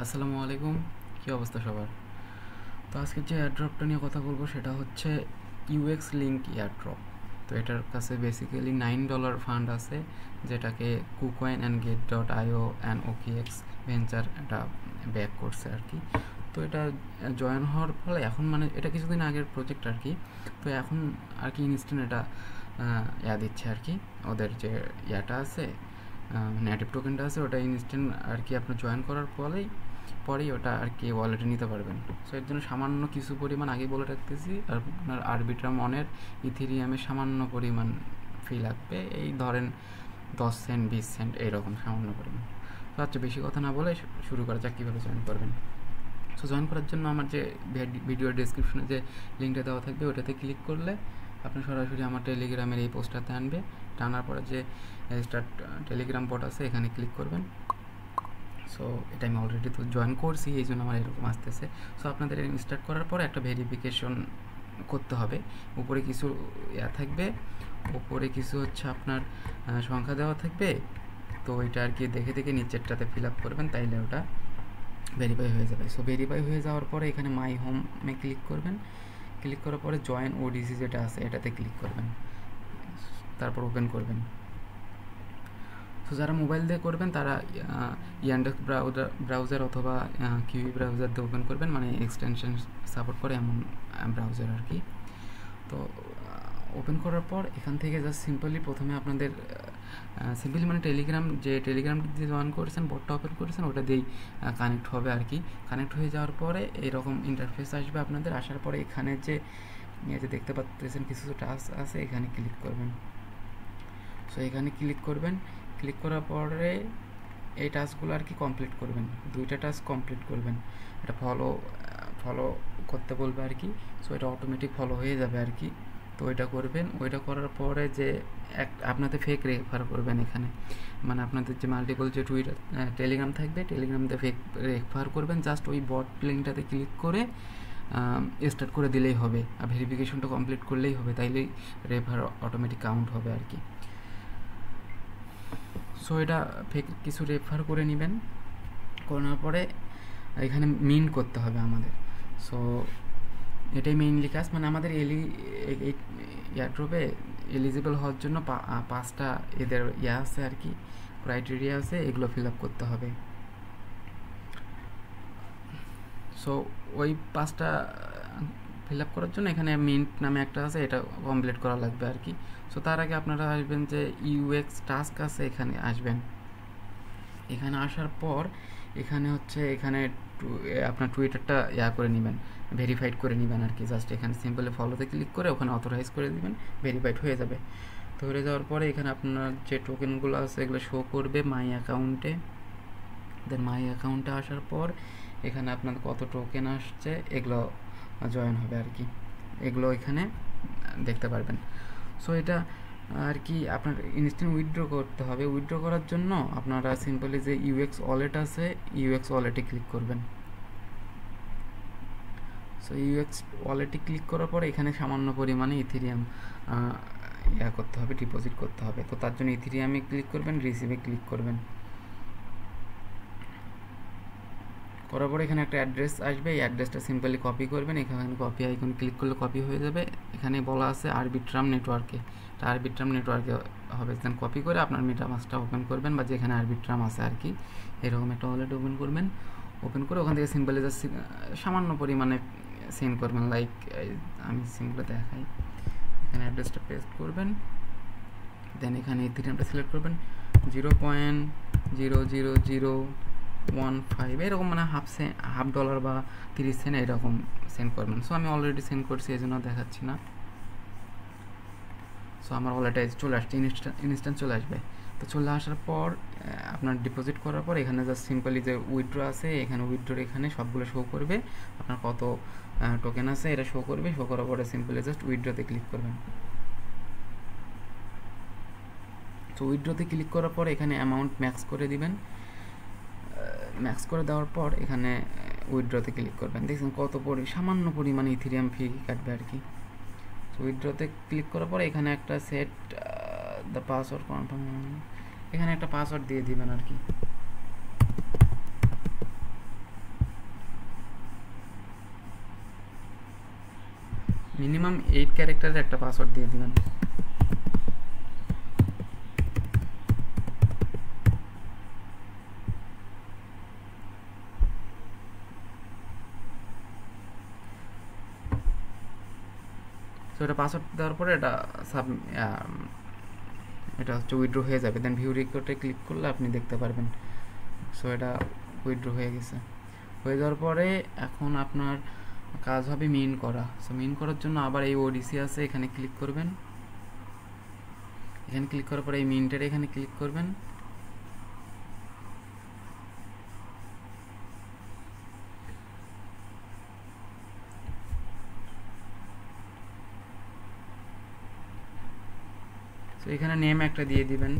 আসসালামু আলাইকুম। কী অবস্থা সবার? তো আজকে যে এয়ারড্রপটা নিয়ে কথা বলবো সেটা হচ্ছে ইউএক্স লিঙ্ক এয়ারড্রপ। তো এটার কাছে বেসিক্যালি $9 ফান্ড আছে, যেটাকে KuCoin and Gate dot io and OKX venture এটা ব্যাক করছে আর কি। তো এটা জয়েন হওয়ার ফলে এখন মানে এটা কিছুদিন আগের প্রজেক্ট আর কি। তো এখন আর কি ইনস্ট্যান্ট এটা দিচ্ছে আর কি। ওদের যে আছে নেটিভ টোকেনটা আছে ওটা ইনস্ট্যান্ট আর কি আপনার জয়েন করার পরেই ওটা আর কি ওয়ালেটে নিতে পারবেন। সো এর জন্য সামান্য কিছু পরিমাণ আগেই বলে রাখতেছি, আর আপনার আরবিট্রাম অনের ইথেরিয়ামের সামান্য পরিমাণ ফি লাগবে, এই ধরেন 10 সেন্ট 20 সেন্ট এইরকম সামান্য পরিমাণ। তো আচ্ছা, বেশি কথা না বলে শুরু করা যাক কীভাবে জয়েন করবেন। সো জয়েন করার জন্য আমার যে ভিডিওর ডেসক্রিপশনে যে লিঙ্কটা দেওয়া থাকবে ওটাতে ক্লিক করলে আপনি সরাসরি আমার টেলিগ্রামের এই পোস্টটাতে আনবে। টানার পরে যে স্টার্ট টেলিগ্রাম বট আছে এখানে ক্লিক করবেন। সো এটা আমি অলরেডি তো জয়েন করছি, এই জন্য আমার এরকম আসতেছে। সো আপনাদের স্টার্ট করার পরে একটা ভেরিফিকেশন করতে হবে। উপরে কিছু থাকবে, উপরে কিছু হচ্ছে আপনার সংখ্যা দেওয়া থাকবে। তো ওইটা আর কি দেখে দেখে নিচেরটাতে ফিল আপ করবেন, তাইলে ওটা ভেরিফাই হয়ে যাবে। সো ভেরিফাই হয়ে যাওয়ার পরে এখানে মাই হোমে ক্লিক করবেন। ক্লিক করার পরে জয়েন ওডিসি যেটা আছে এটাতে ক্লিক করবেন, তারপর ওপেন করবেন। তো যারা মোবাইল দিয়ে করবেন তারা ইয়ান্ডেক্স ব্রাউজার অথবা কিউই ব্রাউজার দিয়ে ওপেন করবেন, মানে এক্সটেনশন সাপোর্ট করে এমন ব্রাউজার আর কি। তো ওপেন করার পর এখান থেকে জাস্ট সিম্পলি প্রথমে আপনাদের সিম্পলি মানে টেলিগ্রামটি দিয়ে জয়েন করেছেন, বটটা ওপেন করেছেন, ওটা দিয়েই কানেক্ট হবে আর কি। কানেক্ট হয়ে যাওয়ার পরে এরকম ইন্টারফেস আসবে আপনাদের। আসার পরে এখানে যে দেখতে পাচ্ছেন কিছু টাস্ক আছে, এখানে ক্লিক করবেন। সো এখানে ক্লিক করবেন। ক্লিক করার পরে এই টাস্কগুলো আর কি কমপ্লিট করবেন, 2টা টাস্ক কমপ্লিট করবেন। এটা ফলো করতে বলবে আর কি। সো এটা অটোমেটিক ফলো হয়ে যাবে আর কি। তো ওইটা করবেন। ওইটা করার পরে যে আপনাদের ফেক রেফার করবেন এখানে, মানে আপনাদের যে মাল্টিপল যে টেলিগ্রাম থাকবে, টেলিগ্রামতে ফেক রেফার করবেন। জাস্ট ওই বট লিঙ্কটাতে ক্লিক করে স্টার্ট করে দিলেই হবে, আর ভেরিফিকেশনটা কমপ্লিট করলেই হবে, তাইলেই রেফার অটোমেটিক কাউন্ট হবে আর কি। সো এটা ফেক কিছু রেফার করে নেবেন। করার পরে এখানে মিন করতে হবে আমাদের। সো এটাই মেইনলি কাজ, মানে আমাদের এয়ারড্রপে এলিজিবল হওয়ার জন্য 5টা এদের আছে আর কি, ক্রাইটেরিয়া আছে, এগুলো ফিল আপ করতে হবে। সো ওই 5টা ফিল আপ করার জন্য এখানে মিন্ট নামে একটা আছে, এটা কমপ্লিট করা লাগবে আর কি। সো তার আগে আপনারা আসবেন যে ইউএক্স টাস্ক আছে, এখানে আসবেন। এখানে আসার পর এখানে হচ্ছে আপনার টুইটারটা করে নেবেন, ভেরিফাইড করে নেবেন আর কি। জাস্ট এখানে সিম্পলি ফলোতে ক্লিক করে ওখানে অথরাইজ করে দিবেন, ভেরিফাইড হয়ে যাবে। তো হয়ে যাওয়ার পরে এখানে আপনার যে টোকেনগুলো আছে এগুলো শো করবে মাই অ্যাকাউন্টে। দেন মাই অ্যাকাউন্টে আসার পর এখানে আপনার কত টোকেন আসছে এগুলো জয়েন হবে আর কি, এগুলো এখানে দেখতে পারবেন। সো এটা আর কি আপনার ইনস্ট্যান্ট উইথড্র করতে হবে। উইথড্র করার জন্য আপনারা সিম্পলি যে ইউএক্স ওয়ালেট আছে, ইউএক্স ওয়ালেটে ক্লিক করবেন। সো ইউএক্স ওয়ালেটে ক্লিক করার পর এখানে সামান্য পরিমাণে ইথেরিয়াম করতে হবে, ডিপোজিট করতে হবে। তো তার জন্য ইথেরিয়ামে ক্লিক করবেন, রিসিভে ক্লিক করবেন। করার পরে এখানে একটা অ্যাড্রেস আসবে, এই অ্যাড্রেসটা সিম্পলি কপি করবেন। এখানে কপি আইকন ক্লিক করলে কপি হয়ে যাবে। এখানে বলা আছে আরবিট্রাম নেটওয়ার্কে, এটা আরবিট্রাম নেটওয়ার্কে হবে। দেন কপি করে আপনার মেটামাস্কটা ওপেন করবেন, বা যেখানে আরবিট্রাম আছে আর কি, এরকম একটা ওয়ালেট ওপেন করবেন। ওপেন করে ওখান থেকে সিম্পলি জাস্ট সামান্য পরিমাণে সেন্ড করবেন। লাইক আমি সিম্পলি দেখাই, এখানে অ্যাড্রেসটা পেস্ট করবেন। দেন এখানে ইথেরিয়ামটা সিলেক্ট করবেন, 0.00015 এরকম, মানে $0.50 বা 30 সেন্ট এরকম সেন্ড করবেন। সো আমি অলরেডি সেন্ড করছি, এই জন্য দেখাচ্ছি না। সো আমার ওয়ালেটে চলে আসছে, ইনস্ট্যান্ট চলে আসবে। তো চলে আসার পর আপনার ডিপোজিট করার পর এখানে জাস্ট সিম্পলি যে উইথড্র আছে, এখানে উইথড্রোর এখানে সবগুলো শো করবে, আপনার কত টোকেন আছে এটা শো করবে। শো করার পরে সিম্পলি জাস্ট উইথড্রোতে ক্লিক করবেন। তো উইথড্রোতে ক্লিক করার পর এখানে অ্যামাউন্ট ম্যাক্স করে দিবেন। ম্যাক্স করে দেওয়ার পর এখানে উইথড্রোতে ক্লিক করবেন। দেখছেন কত সামান্য পরিমাণে ইথেরিয়াম ফি কাটবে আর কি। তো উইথড্রোতে ক্লিক করার পর এখানে একটা সেট দ্য পাসওয়ার্ড কনফার্ম, এখানে একটা পাসওয়ার্ড দিয়ে দিবেন আর কি। মিনিমাম 8 ক্যারেক্টারের একটা পাসওয়ার্ড দিয়ে দিবেন। তো এটা পাসওয়ার্ড দেওয়ার পরে এটা হচ্ছে উইথড্র হয়ে যাবে। দেন ভিউ রিকোর্ডে ক্লিক করলে আপনি দেখতে পারবেন। সো এটা উইথড্র হয়ে গেছে। হয়ে যাওয়ার পরে এখন আপনার কাজ হবে মিন করা। সো মিন করার জন্য আবার এই ওডিসি আছে, এখানে ক্লিক করবেন। এখানে ক্লিক করার পরে এই মিন্টের এখানে ক্লিক করবেন। সো এখানে নেম একটা দিয়ে দিবেন,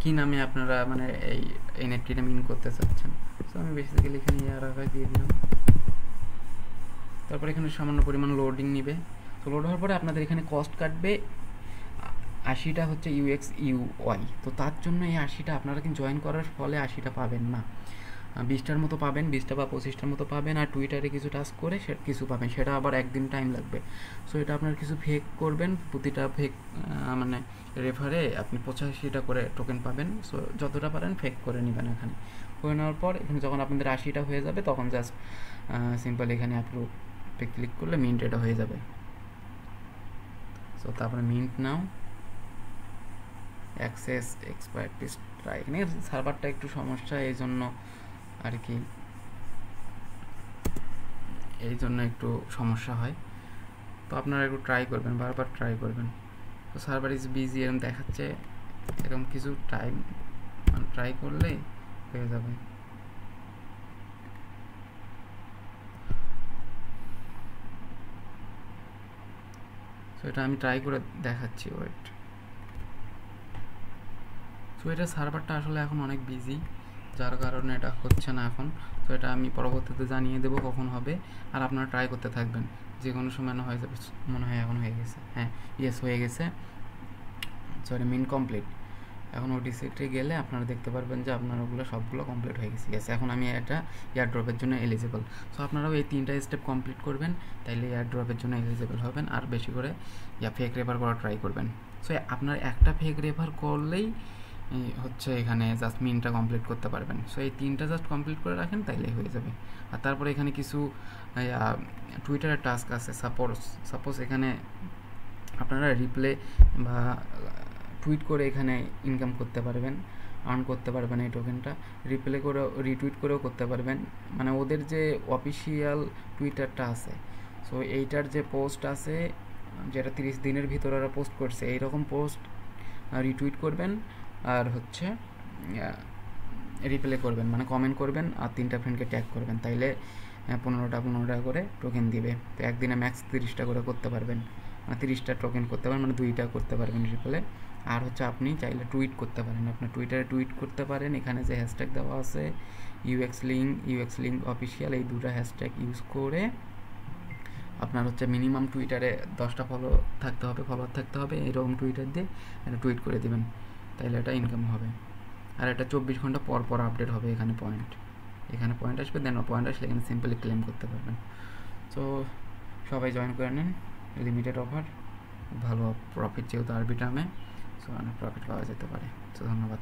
কি নামে আপনারা মানে এই এনএফটিটা মিন করতে চাচ্ছেন। সো আমি বেসিক্যালি এখানে ইয়ারাকা দিয়ে দিলাম। তারপর এখানে সামান্য পরিমাণ লোডিং নিবে। তো লোড হওয়ার পরে আপনাদের এখানে কস্ট কাটবে 80টা হচ্ছে UX UI। তো তার জন্য এই 80টা আপনারা কিন্তু জয়েন করার ফলে 80টা পাবেন না, 20টার মতো পাবেন, 20টা বা 25টার মতো পাবেন। আর টুইটারে কিছু টাস্ক করে কিছু পাবেন, সেটা আবার একদিন টাইম লাগবে। সো এটা আপনার কিছু ফেক করবেন, প্রতিটা ফেক মানে রেফারে আপনি 85টা করে টোকেন পাবেন। সো যতটা পারেন ফেক করে নেবেন। এখানে করে নেওয়ার পর এখানে যখন আপনাদের 80টা হয়ে যাবে তখন জাস্ট সিম্পল এখানে আপলোডে ক্লিক করলে মিন্ট এটা হয়ে যাবে। সো তারপরে mint now access expired please try. এখানে সার্ভারটা একটু সমস্যা, এই জন্য আর কি, এই জন্য একটু সমস্যা হয়। তো আপনারা একটু ট্রাই করবেন, বারবার ট্রাই করবেন। তো সার্ভার ইজ বিজি এরকম দেখাচ্ছে, এরকম কিছু টাইম ট্রাই করলেই হয়ে যাবে। তো এটা আমি ট্রাই করে দেখাচ্ছি, ওয়েট। তো এটা সার্ভারটা আসলে এখন অনেক বিজি, যার কারণে এটা হচ্ছে না এখন। তো এটা আমি পরবর্তীতে জানিয়ে দেবো কখন হবে, আর আপনারা ট্রাই করতে থাকবেন, যে কোনো সময় না হয়ে যাবে। মনে হয় এখন হয়ে গেছে, হ্যাঁ ইয়েস হয়ে গেছে। সরি মিন কমপ্লিট। এখন ওডিসিতে গেলে আপনারা দেখতে পারবেন যে আপনার ওগুলো সবগুলো কমপ্লিট হয়ে গেছে। ইয়েস এখন আমি এটা এয়ারড্রপের জন্য এলিজিবল। সো আপনারাও এই 3টা স্টেপ কমপ্লিট করবেন, তাইলে এয়ারড্রপের জন্য এলিজিবল হবেন। আর বেশি করে ফেক রেফার করা ট্রাই করবেন। সো আপনার একটা ফেক রেফার করলেই হচ্ছে এখানে জাস্ট মিনটা কমপ্লিট করতে পারবেন। সো এই 3টা জাস্ট কমপ্লিট করে রাখেন, তাইলেই হয়ে যাবে। আর তারপরে এখানে কিছু টুইটারের টাস্ক আছে। সাপোজ এখানে আপনারা রিপ্লে বা টুইট করে এখানে ইনকাম করতে পারবেন, আর্ন করতে পারবেন এই টোকেনটা। রিপ্লে করেও রিটুইট করেও করতে পারবেন, মানে ওদের যে অফিসিয়াল টুইটারটা আছে, সো এইটার যে পোস্ট আছে যেটা 30 দিনের ভিতরে ওরা পোস্ট করছে, এইরকম পোস্ট রিটুইট করবেন আর হচ্ছে রিপ্লে করবেন, মানে কমেন্ট করবেন আর 3টা ফ্রেন্ডকে ট্যাগ করবেন, তাইলে 15টা করে টোকেন দিবে। তো একদিনে ম্যাক্স 30টা করে করতে পারবেন, মানে 30টা টোকেন করতে পারেন, মানে 2টা করতে পারবেন রিপ্লে। আর হচ্ছে আপনি চাইলে টুইট করতে পারেন, আপনার টুইটারে টুইট করতে পারেন। এখানে যে হ্যাশট্যাগ দেওয়া আছে UX লিঙ্ক অফিসিয়াল, এই 2টা হ্যাশট্যাগ ইউজ করে আপনার হচ্ছে মিনিমাম টুইটারে 10টা ফলোয়ার থাকতে হবে, এরকম টুইটার দিয়ে এটা টুইট করে দিবেন, তাইলে এটা ইনকাম হবে। আর এটা 24 ঘন্টা পর পর আপডেট হবে। এখানে পয়েন্ট আসবে, দেন পয়েন্ট আসলে এখানে সিম্পলি ক্লেম করতে পারবেন। সো সবাই জয়েন করে নেন, লিমিটেড অফার, ভালো প্রফিট যেহেতু আরবিটামে, সো অনেক প্রফিট পাওয়া যেতে পারে। সো ধন্যবাদ।